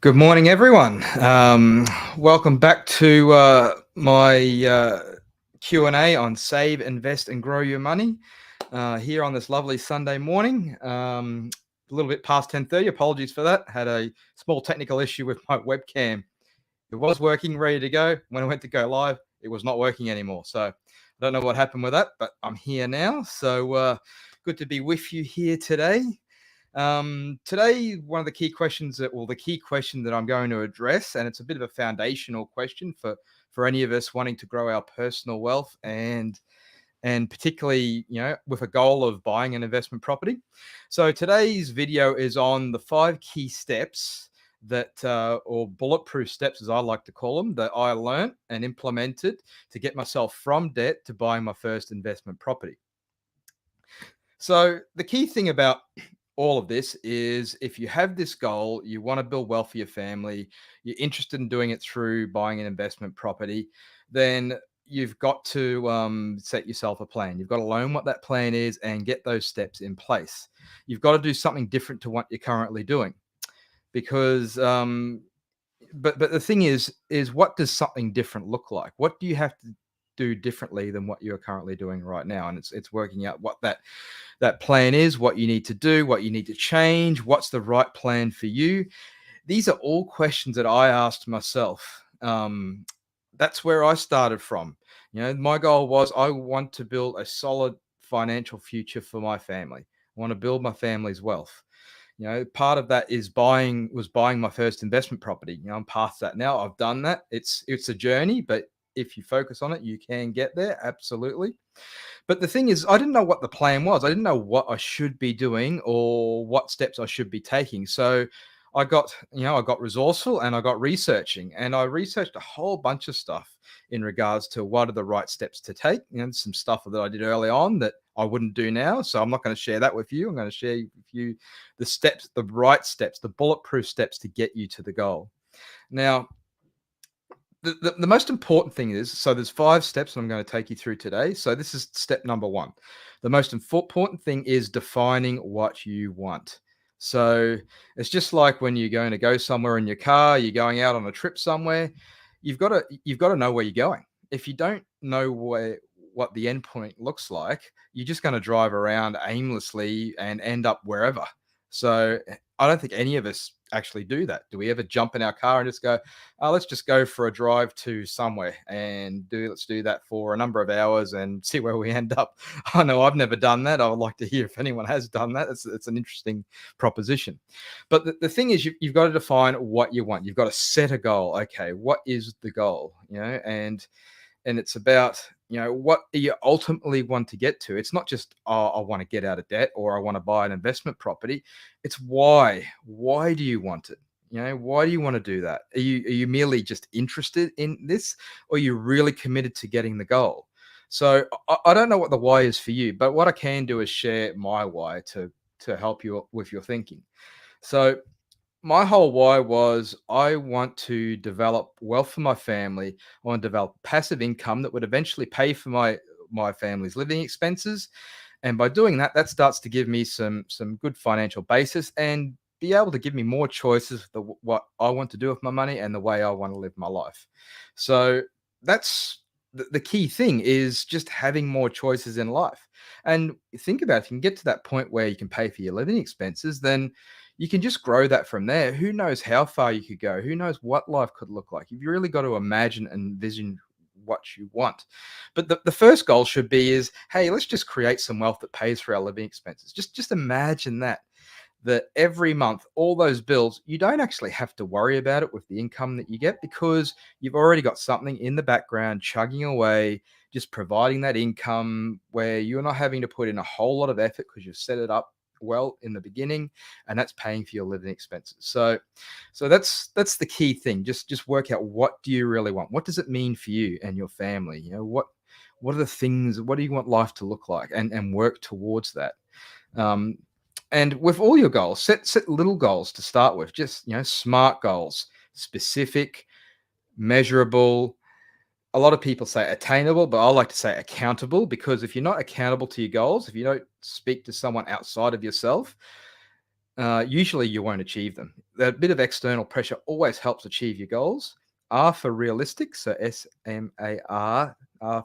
Good morning, everyone. Welcome back to my Q&A on Save, Invest and Grow Your Money here on this lovely Sunday morning. A little bit past 10:30. Apologies for that. Had a small technical issue with my webcam. It was working, ready to go. When I went to go live, it was not working anymore. So I don't know what happened with that, but I'm here now. So good to be with you here today. Today, one of the key questions the key question that I'm going to address, and it's a bit of a foundational question for any of us wanting to grow our personal wealth and particularly, with a goal of buying an investment property. So today's video is on the 5 key steps that, or bulletproof steps, as I like to call them, that I learned and implemented to get myself from debt to buying my first investment property. So the key thing about all of this is if you have this goal, you want to build wealth for your family, you're interested in doing it through buying an investment property, then you've got to set yourself a plan. You've got to learn what that plan is and get those steps in place. You've got to do something different to what you're currently doing because but the thing is what does something different look like? What do you have to do differently than what you're currently doing right now? And it's working out what that plan is, what you need to do, what you need to change, what's the right plan for you. These are all questions that I asked myself. That's where I started from. My goal was I want to build a solid financial future for my family. I want to build my family's wealth. Part of that is buying my first investment property. I'm past that now. I've done that. It's a journey, but if you focus on it, you can get there. Absolutely. But the thing is, I didn't know what the plan was. I didn't know what I should be doing or what steps I should be taking. So I got resourceful and I got researching, and I researched a whole bunch of stuff in regards to what are the right steps to take. Some stuff that I did early on that I wouldn't do now. So I'm not going to share that with you. I'm going to share with you the steps, the right steps, the bulletproof steps to get you to the goal. Now, the most important thing is, so there's 5 steps I'm going to take you through today. So this is step number 1. The most important thing is defining what you want. So it's just like when you're going to go somewhere in your car, you're going out on a trip somewhere, you've got to know where you're going. If you don't know what the end point looks like, you're just going to drive around aimlessly and end up wherever. So I don't think any of us actually do that. Do we ever jump in our car and just go, oh, let's just go for a drive to somewhere and let's do that for a number of hours and see where we end up? I know I've never done that. I would like to hear if anyone has done that. It's an interesting proposition. But the thing is, you've got to define what you want. You've got to set a goal. Okay, what is the goal? And it's about, what you ultimately want to get to. It's not just, oh, I want to get out of debt or I want to buy an investment property. It's why. Why do you want it? Why do you want to do that? Are you merely just interested in this, or are you really committed to getting the goal? So I don't know what the why is for you, but what I can do is share my why to help you with your thinking. So my whole why was I want to develop wealth for my family. I want to develop passive income that would eventually pay for my family's living expenses. And by doing that, that starts to give me some good financial basis and be able to give me more choices of what I want to do with my money and the way I want to live my life. So that's the key thing, is just having more choices in life. And think about it, if you can get to that point where you can pay for your living expenses, then you can just grow that from there. Who knows how far you could go? Who knows what life could look like? You've really got to imagine and envision what you want. But the first goal should be is, hey, let's just create some wealth that pays for our living expenses. Just imagine that every month, all those bills, you don't actually have to worry about it with the income that you get, because you've already got something in the background chugging away, just providing that income where you're not having to put in a whole lot of effort because you've set it up well in the beginning, and that's paying for your living expenses. So that's the key thing. Just work out, what do you really want? What does it mean for you and your family? What are the things? What do you want life to look like? And work towards that. And with all your goals, set little goals to start with. Just smart goals, specific, measurable. A lot of people say attainable, but I like to say accountable, because if you're not accountable to your goals, if you don't speak to someone outside of yourself, usually you won't achieve them. That bit of external pressure always helps achieve your goals. R for realistic, so SMAR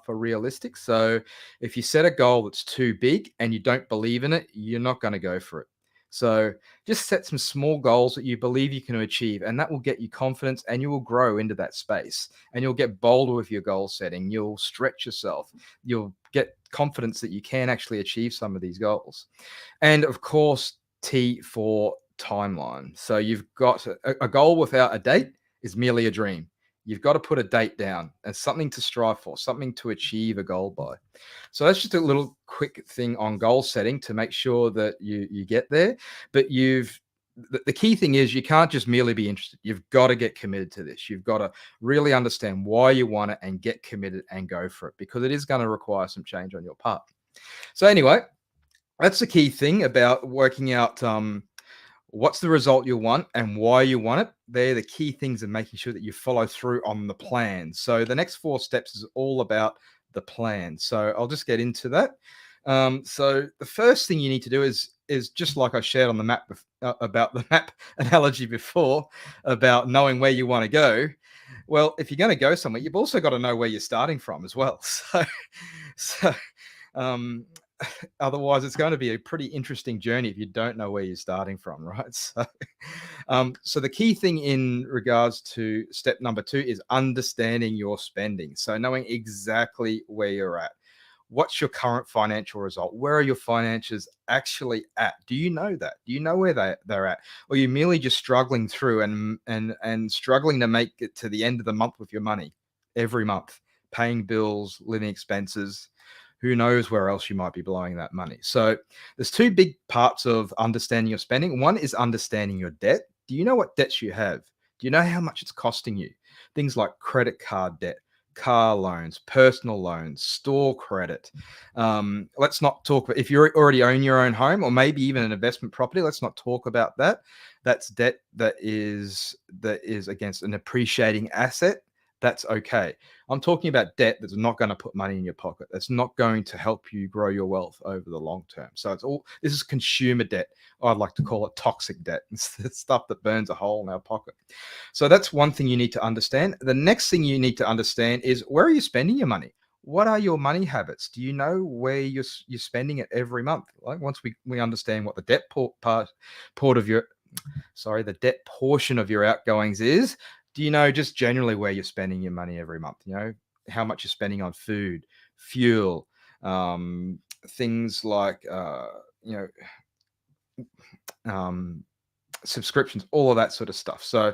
for realistic. So if you set a goal that's too big and you don't believe in it, you're not going to go for it. So just set some small goals that you believe you can achieve, and that will get you confidence and you will grow into that space. And you'll get bolder with your goal setting. You'll stretch yourself. You'll get confidence that you can actually achieve some of these goals. And of course, T for timeline. So you've got a goal without a date is merely a dream. You've got to put a date down and something to strive for, something to achieve a goal by. So that's just a little quick thing on goal setting to make sure that you get there. But the key thing is you can't just merely be interested. You've got to get committed to this. You've got to really understand why you want it and get committed and go for it, because it is going to require some change on your part. So anyway, that's the key thing about working out what's the result you want and why you want it. They're the key things in making sure that you follow through on the plan. So the next 4 steps is all about the plan. So I'll just get into that. So the first thing you need to do is just like I shared on the map about the map analogy before, about knowing where you want to go. Well, if you're going to go somewhere, you've also got to know where you're starting from as well. So um, otherwise it's going to be a pretty interesting journey if you don't know where you're starting from, right? So the key thing in regards to step number 2 is understanding your spending. So knowing exactly where you're at. What's your current financial result? Where are your finances actually at? Do you know that? Do you know where they're at? Or are you merely just struggling through and struggling to make it to the end of the month with your money every month, paying bills, living expenses? Who knows where else you might be blowing that money? So there's 2 big parts of understanding your spending. One is understanding your debt. Do you know what debts you have? Do you know how much it's costing you? Things like credit card debt, car loans, personal loans, store credit. Let's not talk about if you already own your own home or maybe even an investment property. Let's not talk about that. That's debt that is against an appreciating asset. That's okay. I'm talking about debt that's not going to put money in your pocket. That's not going to help you grow your wealth over the long term. So this is consumer debt. I'd like to call it toxic debt. It's stuff that burns a hole in our pocket. So that's one thing you need to understand. The next thing you need to understand is, where are you spending your money? What are your money habits? Do you know where you're spending it every month? Like, once we understand what the debt the debt portion of your outgoings is, do you know just generally where you're spending your money every month? You know, how much you're spending on food, fuel, things like, you know, subscriptions, all of that sort of stuff. So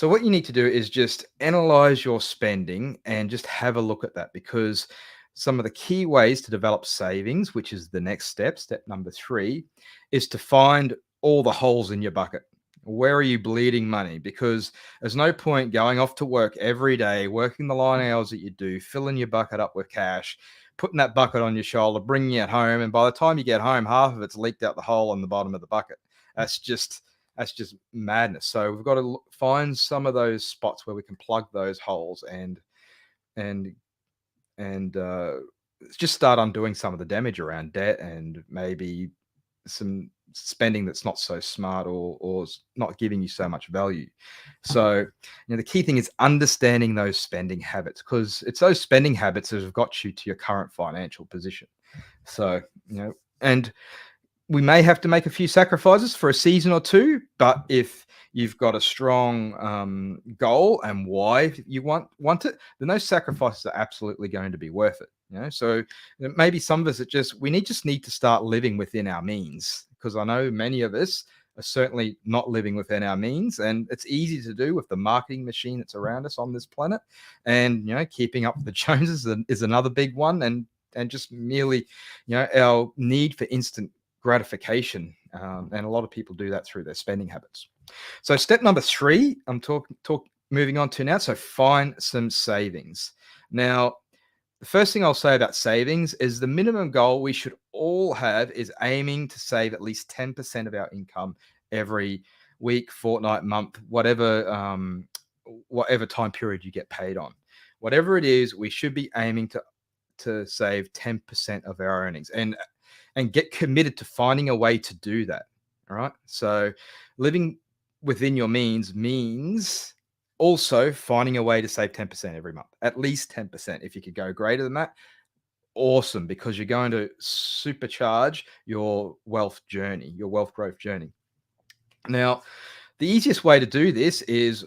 what you need to do is just analyze your spending and just have a look at that, because some of the key ways to develop savings, which is the next step number 3, is to find all the holes in your bucket. Where are you bleeding money? Because there's no point going off to work every day, working the line hours that you do, filling your bucket up with cash, putting that bucket on your shoulder, bringing it home, and by the time you get home, half of it's leaked out the hole in the bottom of the bucket. That's just madness. So we've got to find some of those spots where we can plug those holes and just start undoing some of the damage around debt and maybe some spending that's not so smart or not giving you so much value. So, you know, the key thing is understanding those spending habits, because it's those spending habits that have got you to your current financial position. So, you know, and we may have to make a few sacrifices for a season or 2, but if you've got a strong goal and why you want it, then those sacrifices are absolutely going to be worth it. You know, so maybe some of us just need to start living within our means, because I know many of us are certainly not living within our means, and it's easy to do with the marketing machine that's around us on this planet. And, you know, keeping up with the Joneses is another big one, and just merely, you know, our need for instant gratification, and a lot of people do that through their spending habits. So step number 3, I'm moving on to now. So find some savings. Now, the first thing I'll say about savings is the minimum goal we should all have is aiming to save at least 10% of our income every week, fortnight, month, whatever time period you get paid on. Whatever it is, we should be aiming to save 10% of our earnings and get committed to finding a way to do that. All right. So living within your means also finding a way to save 10% every month, at least 10%. If you could go greater than that, awesome, because you're going to supercharge your wealth journey, your wealth growth journey. Now, the easiest way to do this is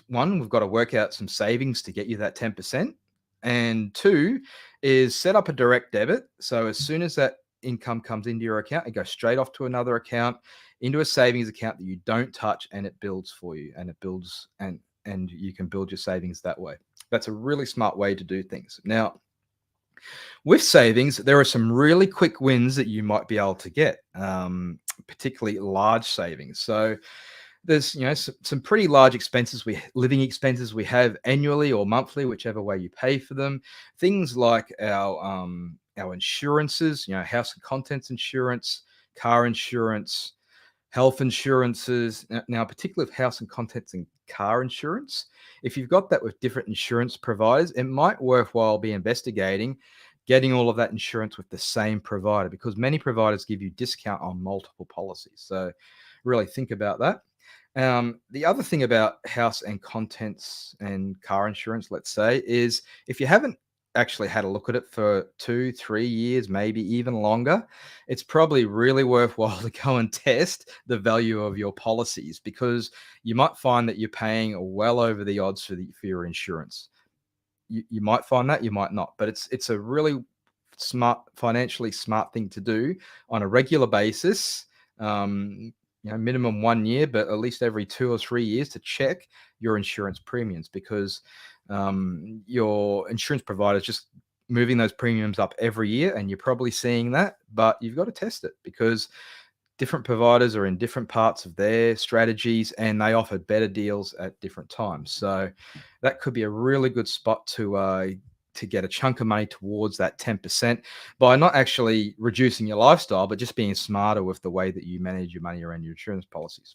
one, we've got to work out some savings to get you that 10%. And two is set up a direct debit. So as soon as that income comes into your account, it goes straight off to another account, into a savings account that you don't touch, and it builds for you, and it builds and you can build your savings that way. That's a really smart way to do things. Now, with savings, there are some really quick wins that you might be able to get, particularly large savings. So there's some pretty large expenses, living expenses we have annually or monthly, whichever way you pay for them. Things like our insurances, house and contents insurance, car insurance, health insurances. Now, particularly with house and contents and car insurance, if you've got that with different insurance providers, it might worthwhile be investigating getting all of that insurance with the same provider, because many providers give you discount on multiple policies. So really think about that. The other thing about house and contents and car insurance, let's say, is if you haven't actually had a look at it for 2-3 years, maybe even longer, it's probably really worthwhile to go and test the value of your policies, because you might find that you're paying well over the odds for your insurance. You might find that, you might not, but it's a really financially smart thing to do on a regular basis. Minimum 1 year, but at least every 2 or 3 years, to check your insurance premiums, because your insurance provider is just moving those premiums up every year, and you're probably seeing that, but you've got to test it, because different providers are in different parts of their strategies, and they offer better deals at different times. So that could be a really good spot to get a chunk of money towards that 10% by not actually reducing your lifestyle, but just being smarter with the way that you manage your money around your insurance policies.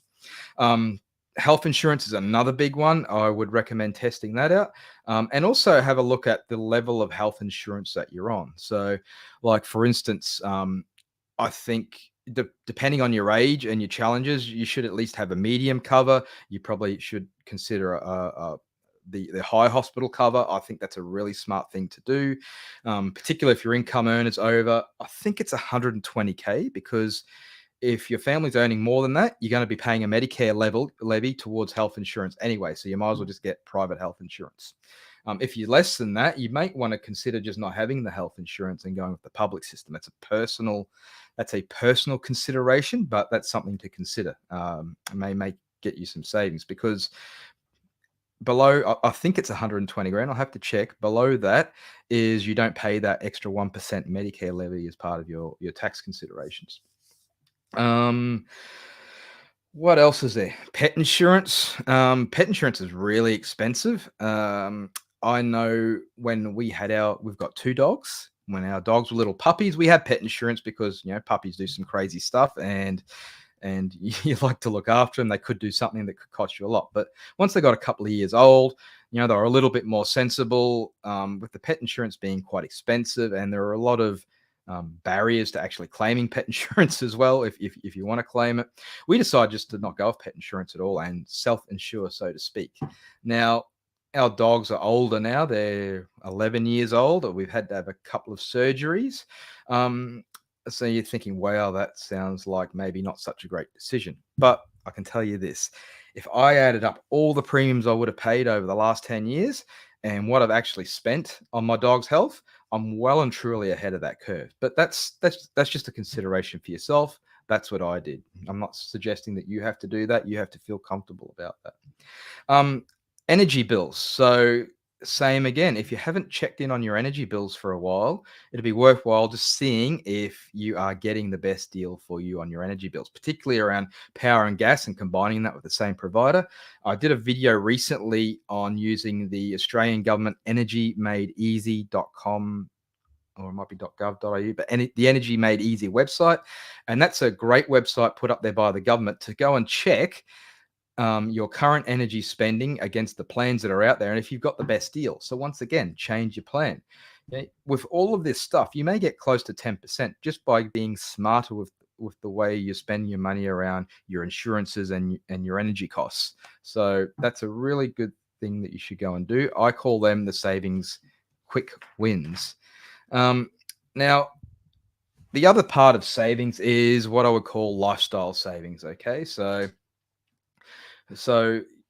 Health insurance is another big one. I would recommend testing that out. And also have a look at the level of health insurance that you're on. So, like, for instance, I think depending on your age and your challenges, you should at least have a medium cover. You probably should consider the high hospital cover. I think that's a really smart thing to do, particularly if your income earners over, I think it's 120K, because if your family's earning more than that, you're going to be paying a Medicare levy towards health insurance anyway. So you might as well just get private health insurance. If you're less than that, you might want to consider just not having the health insurance and going with the public system. That's a personal consideration, but that's something to consider. It may get you some savings, because below, I think it's 120 grand. I'll have to check. Below that is you don't pay that extra 1% Medicare levy as part of your tax considerations. What else is there? Pet insurance. Pet insurance is really expensive. I know when we've got 2 dogs. When our dogs were little puppies, we had pet insurance, because puppies do some crazy stuff, and you like to look after them. They could do something that could cost you a lot. But once they got a couple of years old, they were a little bit more sensible, with the pet insurance being quite expensive. And there are a lot of barriers to actually claiming pet insurance as well, if you want to claim it. We decided just to not go with pet insurance at all and self-insure, so to speak. Now, our dogs are older now. They're 11 years old. We've had to have a couple of surgeries. So you're thinking, wow, that sounds like maybe not such a great decision. But I can tell you this: if I added up all the premiums I would have paid over the last 10 years and what I've actually spent on my dog's health, I'm well and truly ahead of that curve. But that's just a consideration for yourself. That's what I did. I'm not suggesting that you have to do that. You have to feel comfortable about that. Energy bills. So same again, if you haven't checked in on your energy bills for a while, it'd be worthwhile just seeing if you are getting the best deal for you on your energy bills, particularly around power and gas, and combining that with the same provider. I did a video recently on using the Australian government energymadeeasy.com, or it might be .gov.au, but the Energy Made Easy website. And that's a great website put up there by the government to go and check your current energy spending against the plans that are out there, and if you've got the best deal. So once again, change your plan. With all of this stuff, you may get close to 10% just by being smarter with with the way you spend your money around your insurances and your energy costs. So that's a really good thing that you should go and do. I call them the savings quick wins. Now, the other part of savings is what I would call lifestyle savings. Okay, so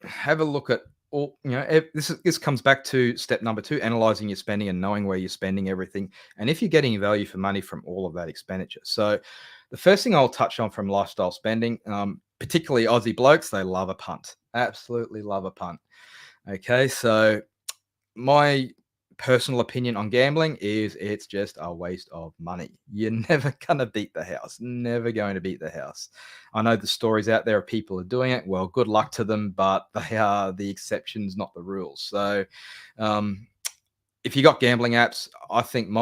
have a look at all. This comes back to step number 2: analyzing your spending and knowing where you're spending everything, and if you're getting value for money from all of that expenditure. So, the first thing I'll touch on from lifestyle spending, particularly Aussie blokes, they love a punt. Absolutely love a punt. Okay, so my personal opinion on gambling is it's just a waste of money. You're never going to beat the house. Never going to beat the house. I know the stories out there of people are doing it. Well, good luck to them, but they are the exceptions, not the rules. So, if you got gambling apps, I think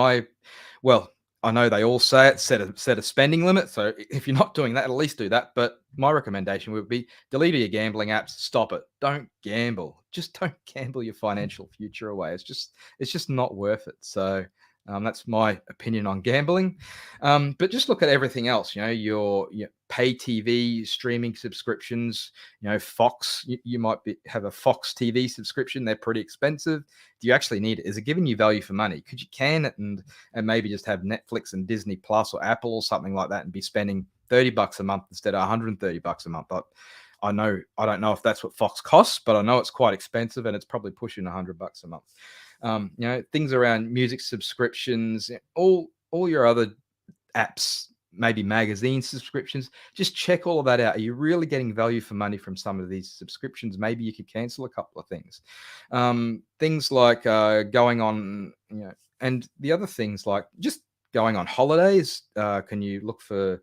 I know they all say it, set a spending limit. So if you're not doing that, at least do that. But my recommendation would be delete your gambling apps, stop it. Don't gamble. Just don't gamble your financial future away. It's just not worth it. So that's my opinion on gambling. But just look at everything else. Your pay TV streaming subscriptions. Fox. You might have a Fox TV subscription. They're pretty expensive. Do you actually need it? Is it giving you value for money? Could you can it and maybe just have Netflix and Disney Plus or Apple or something like that and be spending $30 a month instead of $130 a month? I don't know if that's what Fox costs, but I know it's quite expensive and it's probably pushing $100 a month. Things around music subscriptions, all your other apps, maybe magazine subscriptions. Just check all of that out. Are you really getting value for money from some of these subscriptions? Maybe you could cancel a couple of things. Things like going on, and the other things like just going on holidays. Can you look for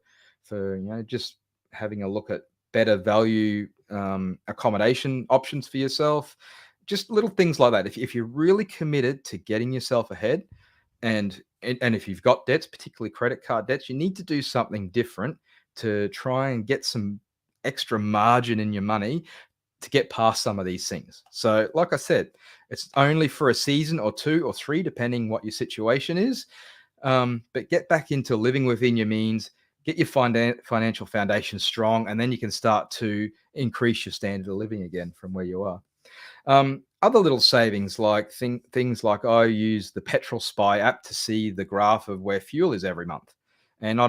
just having a look at better value accommodation options for yourself? Just little things like that. If you're really committed to getting yourself ahead, and if you've got debts, particularly credit card debts, you need to do something different to try and get some extra margin in your money to get past some of these things. So, like I said, it's only for a season or 2 or 3, depending what your situation is. But get back into living within your means, get your financial foundation strong, and then you can start to increase your standard of living again from where you are. Other little savings, like things like I use the Petrol Spy app to see the graph of where fuel is every month. And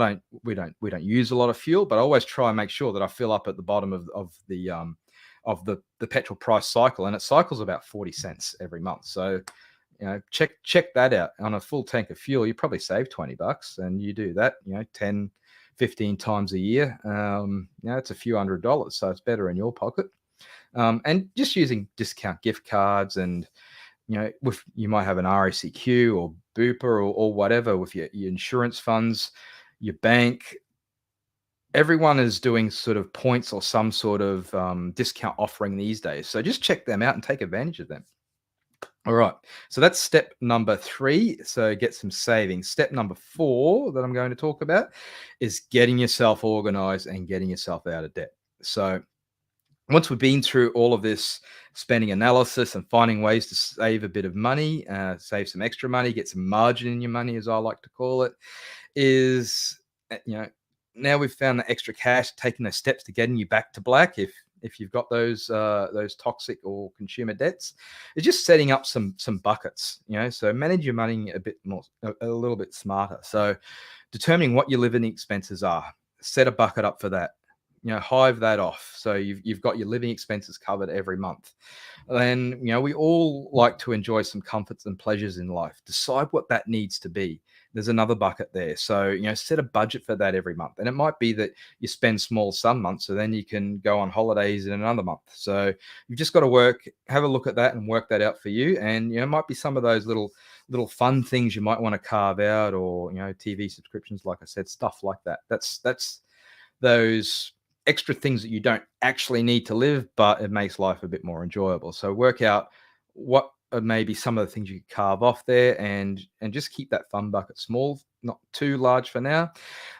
we don't use a lot of fuel, but I always try and make sure that I fill up at the bottom of the petrol price cycle, and it cycles about 40 cents every month. So, check that out. On a full tank of fuel, you probably save $20, and you do that, 10, 15 times a year. It's a few $100s, so it's better in your pocket. And just using discount gift cards, and you might have an RACQ or Bupa or whatever with your insurance funds, your bank. Everyone is doing sort of points or some sort of discount offering these days. So just check them out and take advantage of them. All right. So that's step number 3. So get some savings. Step number 4 that I'm going to talk about is getting yourself organized and getting yourself out of debt. So once we've been through all of this spending analysis and finding ways to save a bit of money, save some extra money, get some margin in your money, as I like to call it, is, now we've found the extra cash, taking those steps to getting you back to black. If you've got those toxic or consumer debts, it's just setting up some buckets. So manage your money a little bit smarter. So determining what your living expenses are, set a bucket up for that. Hive that off. So you've got your living expenses covered every month. Then, we all like to enjoy some comforts and pleasures in life. Decide what that needs to be. There's another bucket there. So, set a budget for that every month. And it might be that you spend small some months, so then you can go on holidays in another month. So you've just got to have a look at that and work that out for you. And, it might be some of those little fun things you might want to carve out, or, TV subscriptions, like I said, stuff like that. That's those extra things that you don't actually need to live, but it makes life a bit more enjoyable. So work out what are maybe some of the things you could carve off there, and just keep that fun bucket small, not too large for now.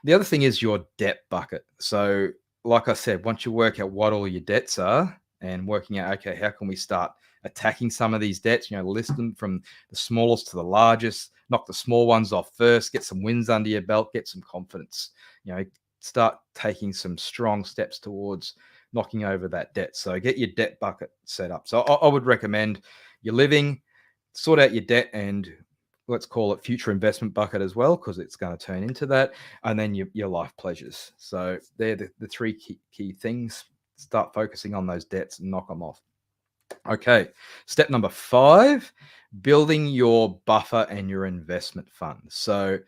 The other thing is your debt bucket. So like I said, once you work out what all your debts are and working out, okay, how can we start attacking some of these debts, list them from the smallest to the largest, knock the small ones off first, get some wins under your belt, get some confidence, start taking some strong steps towards knocking over that debt. So get your debt bucket set up. So I would recommend your living, sort out your debt, and let's call it future investment bucket as well, because it's going to turn into that. And then your life pleasures. So they're the three key things. Start focusing on those debts and knock them off. Okay. Step number 5, building your buffer and your investment fund. So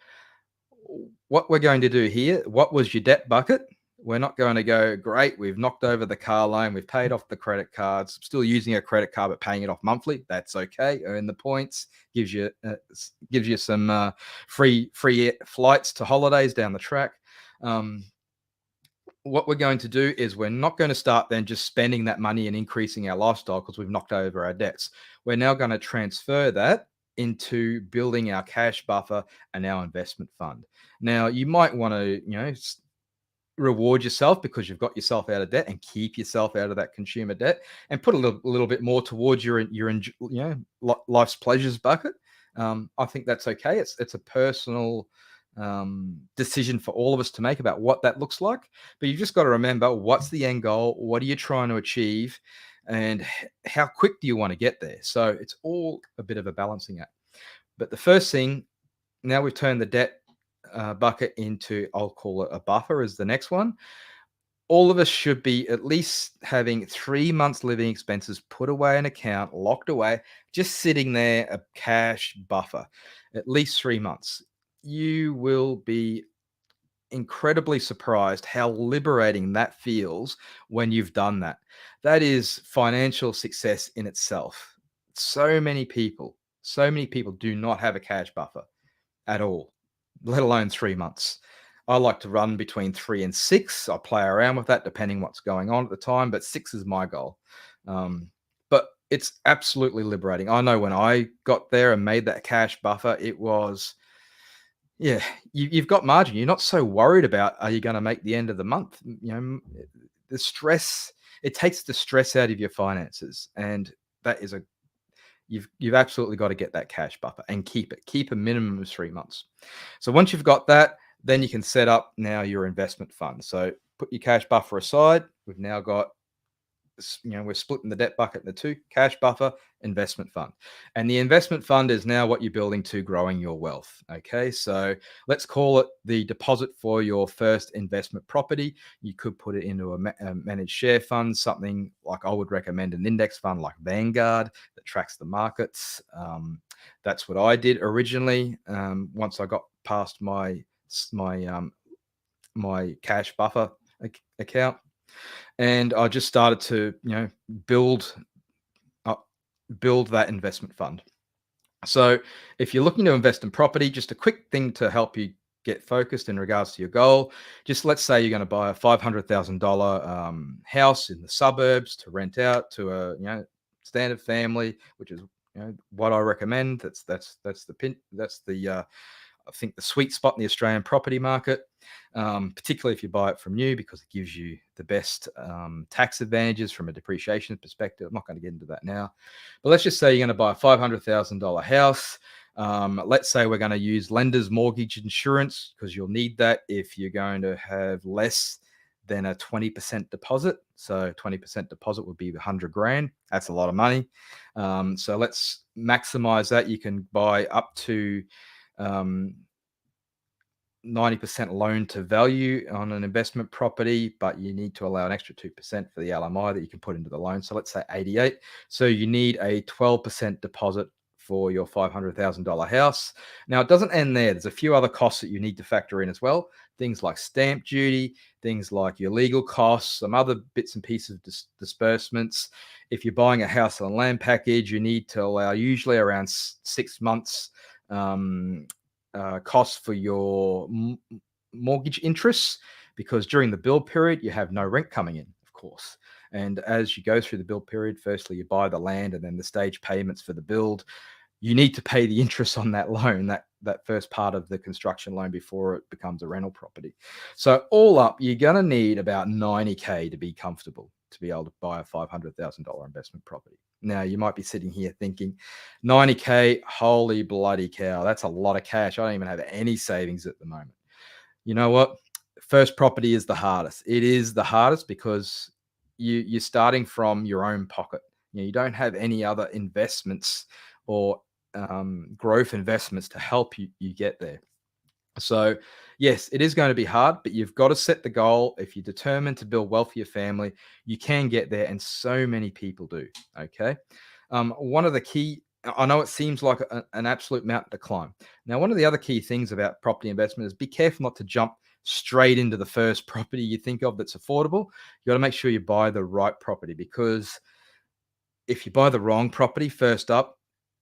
what we're going to do here, what was your debt bucket? We're not going to go, great, we've knocked over the car loan, we've paid off the credit cards, still using a credit card but paying it off monthly. That's okay. Earn the points, gives you some free flights to holidays down the track. What we're going to do is we're not going to start then just spending that money and increasing our lifestyle because we've knocked over our debts. We're now going to transfer that into building our cash buffer and our investment fund. Now, you might want to, reward yourself because you've got yourself out of debt, and keep yourself out of that consumer debt, and put a little bit more towards your life's pleasures bucket. I think that's okay. It's a personal decision for all of us to make about what that looks like. But you've just got to remember, what's the end goal? What are you trying to achieve? And how quick do you want to get there? So it's all a bit of a balancing act. But the first thing, now we've turned the debt bucket into, I'll call it a buffer, is the next one. All of us should be at least having 3 months living expenses put away in an account, locked away, just sitting there, a cash buffer, at least 3 months. You will be incredibly surprised how liberating that feels when you've done that. That is financial success in itself. So many people do not have a cash buffer at all, let alone 3 months. I like to run between 3 and 6. I play around with that depending what's going on at the time, but 6 is my goal. But it's absolutely liberating. I know when I got there and made that cash buffer, it was, yeah, you've got margin. You're not so worried about, are you going to make the end of the month? The stress, it takes the stress out of your finances, and that is you've absolutely got to get that cash buffer and keep a minimum of 3 months. So once you've got that, then you can set up now your investment fund. So put your cash buffer aside. We've now got, we're splitting the debt bucket into 2: cash buffer, investment fund. And the investment fund is now what you're building to growing your wealth. Okay, so let's call it the deposit for your first investment property. You could put it into a managed share fund, something like, I would recommend an index fund like Vanguard that tracks the markets. That's what I did originally. Once I got past my cash buffer account, and I just started to build that investment fund. So if you're looking to invest in property, just a quick thing to help you get focused in regards to your goal. Just let's say you're going to buy a $500,000 house in the suburbs to rent out to a standard family, which is what I recommend. That's the I think the sweet spot in the Australian property market, particularly if you buy it from new, because it gives you the best tax advantages from a depreciation perspective. I'm not going to get into that now, but let's just say you're going to buy a $500,000 house. Let's say we're going to use lender's mortgage insurance, because you'll need that if you're going to have less than a 20% deposit. So 20% deposit would be 100 grand. That's a lot of money. So let's maximize that. You can buy up to 90% loan to value on an investment property, but you need to allow an extra 2% for the LMI that you can put into the loan. So let's say 88. So you need a 12% deposit for your $500,000 house. Now, it doesn't end there. There's a few other costs that you need to factor in as well. Things like stamp duty, things like your legal costs, some other bits and pieces of disbursements. If you're buying a house on land package, you need to allow usually around 6 months costs for your mortgage interests, because during the build period, you have no rent coming in, of course. And as you go through the build period, firstly, you buy the land, and then the stage payments for the build. You need to pay the interest on that loan, that first part of the construction loan, before it becomes a rental property. So all up, you're going to need about 90K to be comfortable to be able to buy a $500,000 investment property. Now, you might be sitting here thinking, 90K, holy bloody cow, that's a lot of cash. I don't even have any savings at the moment. You know what? first property is the hardest. It is the hardest because you're starting from your own pocket. You don't have any other investments or growth investments to help you get there. So, yes, it is going to be hard, but you've got to set the goal. If you're determined to build wealth for your family, you can get there, and so many people do. Okay. One of the key, I know it seems like an absolute mountain to climb. Now, one of the other key things about property investment is be careful not to jump straight into the first property you think of that's affordable. You got to make sure you buy the right property, because if you buy the wrong property first up,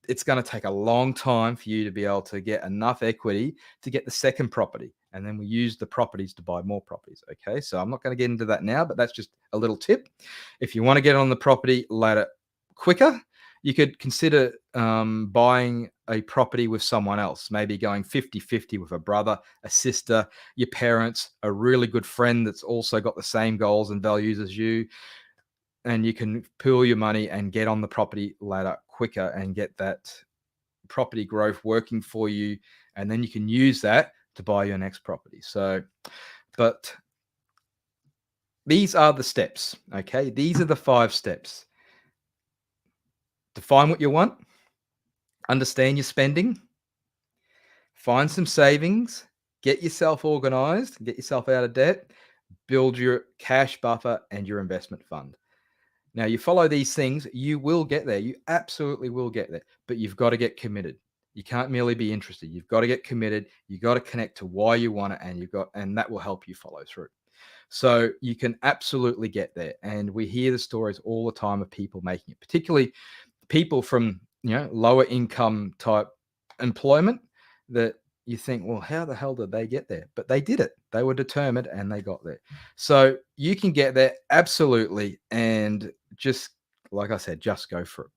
it's going to take a long time for you to be able to get enough equity to get the second property. And then we use the properties to buy more properties. Okay. So I'm not going to get into that now, but that's just a little tip. If you want to get on the property ladder quicker, you could consider buying a property with someone else, maybe going 50-50 with a brother, a sister, your parents, a really good friend that's also got the same goals and values as you. And you can pool your money and get on the property ladder quicker and get that property growth working for you. And then you can use that to buy your next property. So, but these are the steps. Okay. These are the 5 steps. Define what you want, understand your spending, find some savings, get yourself organized, get yourself out of debt, build your cash buffer and your investment fund. Now, you follow these things, you will get there. You absolutely will get there, but you've got to get committed. You can't merely be interested. You've got to get committed. You got to connect to why you want it, and that will help you follow through. So you can absolutely get there. And we hear the stories all the time of people making it, particularly people from lower income type employment, that you think, well, how the hell did they get there? But they did it. They were determined and they got there. So you can get there absolutely. And just like I said, just go for it.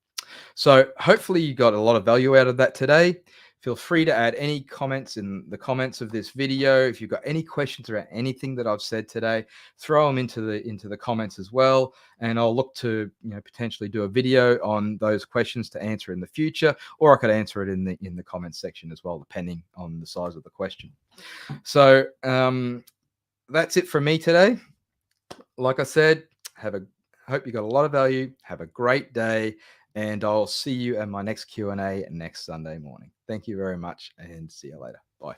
So hopefully you got a lot of value out of that today. Feel free to add any comments in the comments of this video. If you've got any questions about anything that I've said today, throw them into the comments as well. And I'll look to potentially do a video on those questions to answer in the future, or I could answer it in the comments section as well, depending on the size of the question. So that's it from me today. Like I said, hope you got a lot of value. Have a great day. And I'll see you at my next Q&A next Sunday morning. Thank you very much and see you later. Bye.